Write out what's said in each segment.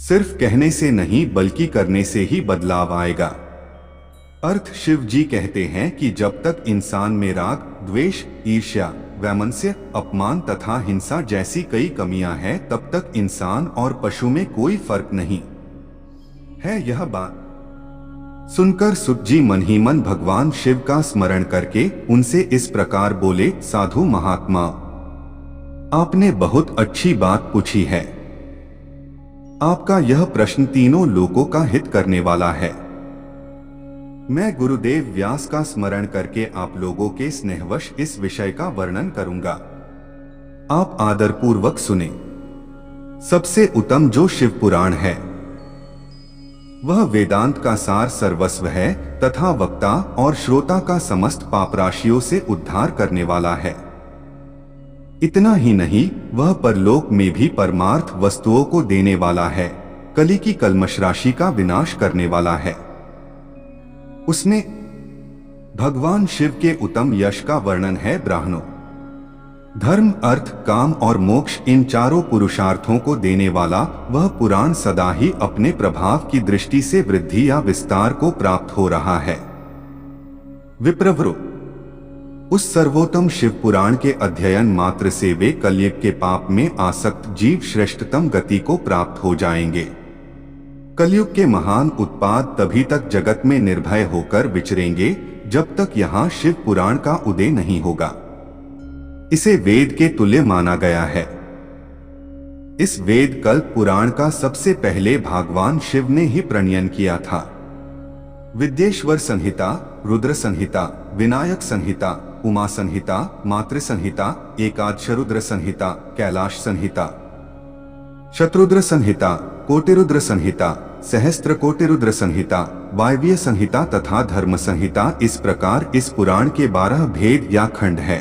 सिर्फ कहने से नहीं बल्कि करने से ही बदलाव आएगा। अर्थ शिव जी कहते हैं कि जब तक इंसान में राग, द्वेष, ईर्ष्या, वैमनस्य, अपमान तथा हिंसा जैसी कई कमियां हैं, तब तक इंसान और पशु में कोई फर्क नहीं है। यह बात सुनकर सुत जी मन ही मन भगवान शिव का स्मरण करके उनसे इस प्रकार बोले, साधु महात्मा, आपने बहुत अच्छी बात पूछी है। आपका यह प्रश्न तीनों लोकों का हित करने वाला है। मैं गुरुदेव व्यास का स्मरण करके आप लोगों के स्नेहवश इस विषय का वर्णन करूंगा। आप आदरपूर्वक सुने। सबसे उत्तम जो शिव पुराण है वह वेदांत का सार सर्वस्व है तथा वक्ता और श्रोता का समस्त पापराशियों से उद्धार करने वाला है। इतना ही नहीं, वह परलोक में भी परमार्थ वस्तुओं को देने वाला है, कली की कल्मश राशि का विनाश करने वाला है। उसमें भगवान शिव के उत्तम यश का वर्णन है। ब्राह्मणों, धर्म, अर्थ, काम और मोक्ष, इन चारों पुरुषार्थों को देने वाला वह पुराण सदा ही अपने प्रभाव की दृष्टि से वृद्धि या विस्तार को प्राप्त हो रहा है। विप्रवरो, उस सर्वोत्तम शिव पुराण के अध्ययन मात्र से वे कलयुग के पाप में आसक्त जीव श्रेष्ठतम गति को प्राप्त हो जाएंगे। कलयुग के महान उत्पाद तभी तक जगत में निर्भय होकर विचरेंगे जब तक यहाँ शिव पुराण का उदय नहीं होगा। इसे वेद के तुल्य माना गया है। इस वेद कल्प पुराण का सबसे पहले भगवान शिव ने ही प्रणयन किया था। विद्येश्वर संहिता, रुद्र संहिता, विनायक संहिता, उमा संहिता, मातृ संहिता, एकादशरुद्र संहिता, कैलाश संहिता, शतरुद्र संहिता, कोटिरुद्र संहिता, सहस्त्र कोटिरुद्र संहिता, वायव्य संहिता तथा धर्म संहिता, इस प्रकार इस पुराण के 12 भेद या खंड है।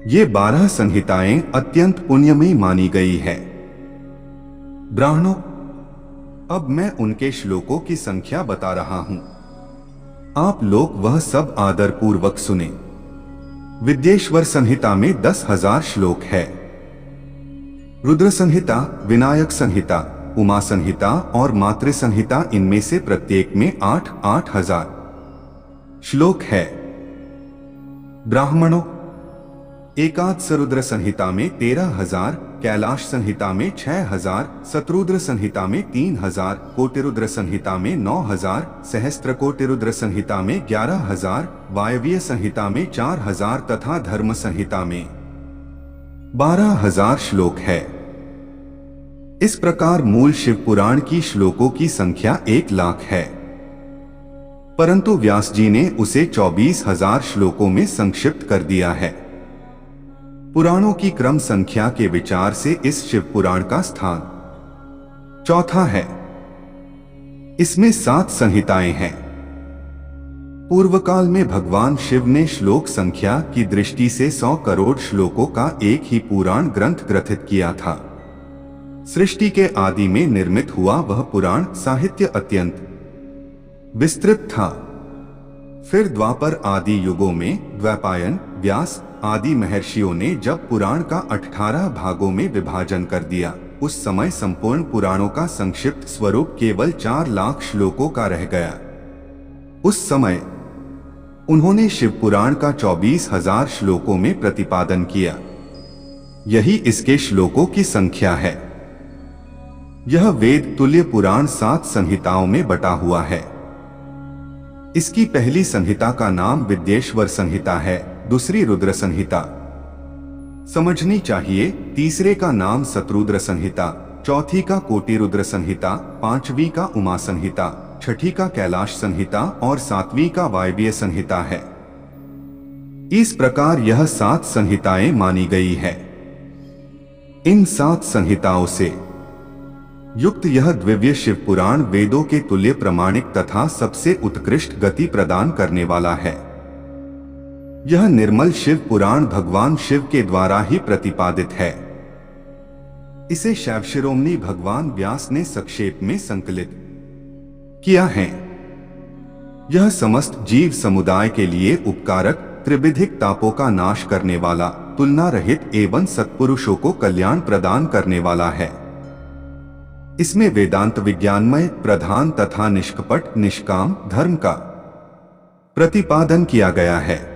ये 12 संहिताएं अत्यंत पुण्यमयी मानी गई है। ब्राह्मणों, अब मैं उनके श्लोकों की संख्या बता रहा हूं। आप लोग वह सब आदर पूर्वक सुने। विद्येश्वर संहिता में 10,000 श्लोक है। रुद्र संहिता, विनायक संहिता, उमा संहिता और मातृ संहिता, इनमें से प्रत्येक में 8-8 हजार श्लोक है। ब्राह्मणों, एकादशरुद्र संहिता में 13,000, कैलाश संहिता में 6,000, शतरुद्र संहिता में 3,000, कोटिरुद्र संहिता में 9,000, सहस्त्र कोटिरुद्र संहिता में 11,000, वायव्य संहिता में 4,000 तथा धर्म संहिता में 12,000 श्लोक है। इस प्रकार मूल शिव पुराण की श्लोकों की संख्या 1,00,000 है, परंतु व्यास जी ने उसे 24,000 श्लोकों में संक्षिप्त कर दिया है। पुराणों की क्रम संख्या के विचार से इस शिव पुराण का स्थान चौथा है। इसमें 7 संहिताएं हैं। पूर्व काल में भगवान शिव ने श्लोक संख्या की दृष्टि से 100 करोड़ श्लोकों का एक ही पुराण ग्रंथ ग्रथित किया था। सृष्टि के आदि में निर्मित हुआ वह पुराण साहित्य अत्यंत विस्तृत था। फिर द्वापर आदि युगों में द्वैपायन, व्यास आदि महर्षियों ने जब पुराण का 18 भागों में विभाजन कर दिया, उस समय संपूर्ण पुराणों का संक्षिप्त स्वरूप केवल 4,00,000 श्लोकों का रह गया। उस समय उन्होंने शिव पुराण का 24,000 श्लोकों में प्रतिपादन किया। यही इसके श्लोकों की संख्या है। यह वेद तुल्य पुराण 7 संहिताओं में बटा हुआ है। इसकी पहली संहिता का नाम विद्येश्वर संहिता है, दूसरी रुद्र संहिता समझनी चाहिए, तीसरे का नाम शतरुद्र संहिता, चौथी का कोटिरुद्र संहिता, पांचवी का उमा संहिता, छठी का कैलाश संहिता और 7वीं का वायव्य संहिता है। इस प्रकार यह 7 संहिताएं मानी गई है। इन 7 संहिताओं से युक्त यह दिव्य शिव पुराण वेदों के तुल्य प्रमाणिक तथा सबसे उत्कृष्ट गति प्रदान करने वाला है। यह निर्मल शिव पुराण भगवान शिव के द्वारा ही प्रतिपादित है। इसे शैव शिरोमणि भगवान व्यास ने संक्षेप में संकलित किया है। यह समस्त जीव समुदाय के लिए उपकारक, त्रिविधिक तापों का नाश करने वाला, तुलना रहित एवं सत्पुरुषों को कल्याण प्रदान करने वाला है। इसमें वेदांत विज्ञानमय प्रधान तथा निष्कपट निष्काम धर्म का प्रतिपादन किया गया है।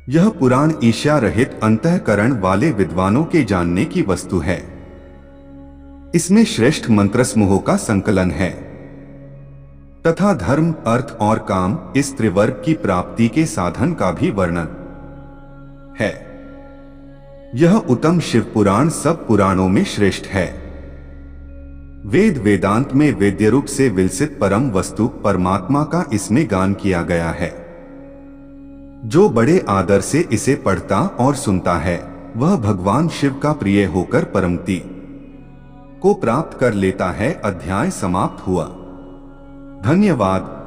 यह पुराण ईर्ष्या रहित अंतःकरण वाले विद्वानों के जानने की वस्तु है। इसमें श्रेष्ठ मंत्र समूहों का संकलन है तथा धर्म, अर्थ और काम इस त्रिवर्ग की प्राप्ति के साधन का भी वर्णन है। यह उत्तम शिव पुराण सब पुराणों में श्रेष्ठ है। वेद वेदांत में वेद्य रूप से विलसित परम वस्तु परमात्मा का इसमें गान किया गया है। जो बड़े आदर से इसे पढ़ता और सुनता है वह भगवान शिव का प्रिय होकर परमति को प्राप्त कर लेता है। अध्याय समाप्त हुआ। धन्यवाद।